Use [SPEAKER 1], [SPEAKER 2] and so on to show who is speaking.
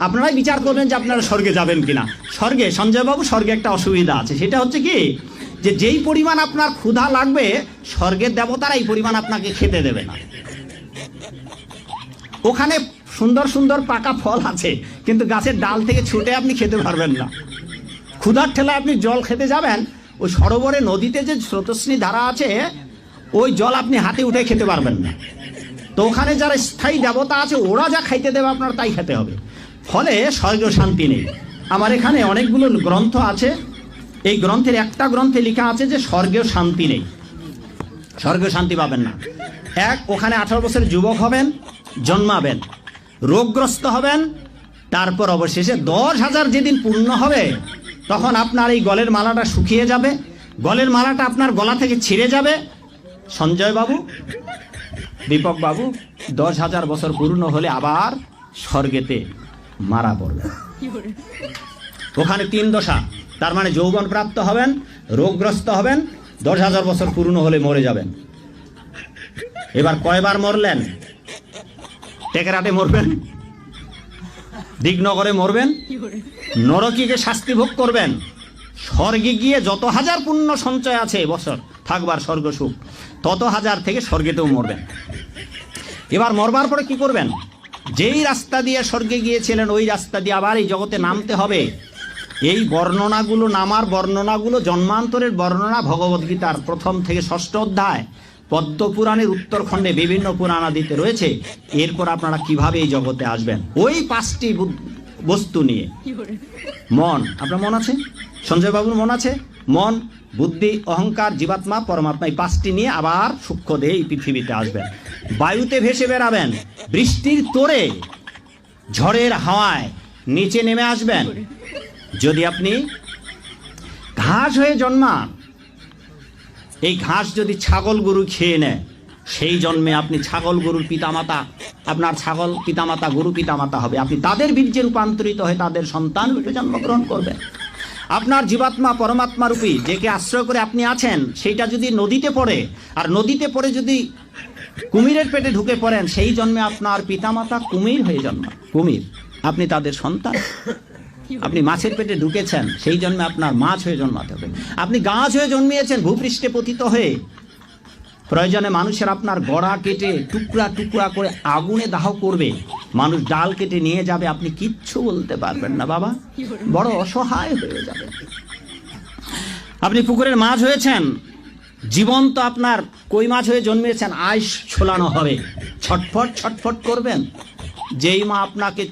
[SPEAKER 1] আপনারাই বিচার করবেন যে আপনারা স্বর্গে যাবেন কিনা। স্বর্গে সঞ্জয়বাবু স্বর্গে একটা অসুবিধা আছে, সেটা হচ্ছে কি যে যেই পরিমাণ আপনার ক্ষুধা লাগবে স্বর্গের দেবতারা এই পরিমাণ আপনাকে খেতে দেবে না। ওখানে সুন্দর সুন্দর পাকা ফল আছে, কিন্তু গাছের ডাল থেকে ছুটে আপনি খেতে পারবেন না। ক্ষুধার ঠেলায় আপনি জল খেতে যাবেন, ওই সরোবরে নদীতে যে স্রোতস্বিনী ধারা আছে ওই জল আপনি হাতে উঠে খেতে পারবেন না। তো ওখানে যারা স্থায়ী দেবতা আছে ওরা যা খাইতে দেবে আপনার তাই খেতে হবে। ফলে স্বর্গীয় শান্তি নেই। আমার এখানে অনেকগুলো গ্রন্থ আছে, এই গ্রন্থের একটা গ্রন্থে লেখা আছে যে স্বর্গীয় শান্তি নেই, স্বর্গীয় শান্তি পাবেন না। এক, ওখানে 18 বছরের যুবক হবেন, জন্মাবেন, রোগগ্রস্ত হবেন, তারপর অবশেষে 10,000 যেদিন পূর্ণ হবে তখন আপনার এই গলের মালাটা শুকিয়ে যাবে, গলের মালাটা আপনার গলা থেকে ছিঁড়ে যাবে। সঞ্জয় বাবু, দীপক বাবু 10,000 বছর পূর্ণ হলে আবার স্বর্গেতে মারা পড়বে। ওখানে 3 দশা, তার মানে যৌবন প্রাপ্ত হবেন, রোগগ্রস্ত হবেন, 10,000 বছর পূর্ণ হলে মরে যাবেন। এবার কয়বার মরলেন? টেকেরাটে মরবেন, দিগনগরে মরবেন, নরকিকে শাস্তি ভোগ করবেন, স্বর্গে গিয়ে যত হাজার পুণ্য সঞ্চয় আছে বছর থাকবার স্বর্গ সুখ তত হাজার থেকে স্বর্গেতেও মরবেন। এবার মরবার পরে কি করবেন? যেই রাস্তা দিয়ে স্বর্গে গিয়েছিলেন ওই রাস্তা দিয়ে আবার এই জগতে নামতে হবে। এই বর্ণনাগুলো, নামার বর্ণনাগুলো জন্মান্তরের বর্ণনা ভগবদ্গীতার 1ম থেকে 6ষ্ঠ অধ্যায়, পদ্মপুরাণের উত্তরখণ্ডে বিভিন্ন পুরাণাদিতে রয়েছে। এরপর আপনারা কিভাবে এই জগতে আসবেন ওই 5টি বস্তু নিয়ে। মন, আপনার মন আছে? সঞ্জয় বাবুর মন আছে? মন, বুদ্ধি, অহংকার, জীবাত্মা, পরমাত্মা, এই 5টি নিয়ে আবার সূক্ষ্ম দেহে এই পৃথিবীতে আসবেন। বায়ুতে ভেসে বেড়াবেন, বৃষ্টির তোড়ে, ঝড়ের হাওয়ায় নিচে নেমে আসবেন। যদি আপনি ঘাস হয়ে জন্মান, এই ঘাস যদি ছাগল গরু খেয়ে নেয়, সেই জন্মে আপনি ছাগল গরুর পিতামাতা, আপনার ছাগল পিতামাতা গরু পিতামাতা হবে। আপনি তাদের বীর্যে রূপান্তরিত হয়ে তাদের সন্তান রূপে জন্মগ্রহণ করবেন। আপনার জীবাত্মা পরমাত্মা রূপী যেকে আশ্রয় করে আপনি আছেন সেইটা যদি নদীতে পড়ে, আর নদীতে পড়ে যদি কুমিরের পেটে ঢুকে পড়েন, সেই জন্মে আপনার পিতামাতা কুমির হয়ে জন্মান, কুমির, আপনি তাদের সন্তান। আপনি মাছের পেটে ঢুকেছেন, সেই জন্মে আপনার মাছ হয়ে জন্মাতে হবে। আপনি গাছ হয়ে জন্মিয়েছেন ভূপৃষ্ঠে পতিত হয়ে, প্রয়োজনে মানুষের আপনার গড়া কেটে টুকরা টুকরা করে আগুনে দাহ করবে, মানুষ ডাল কেটে নিয়ে যাবে, আপনি কিচ্ছু বলতে পারবেন না বাবা, বড় অসহায় হয়ে যাবে। আপনি পুকুরের মাছ হয়েছেন, জীবন্ত আপনার কই মাছ হয়ে জন্মিয়েছেন, আইস ছোলানো হবে, ছটফট ছটফট করবেন। যেই মা আপনাকে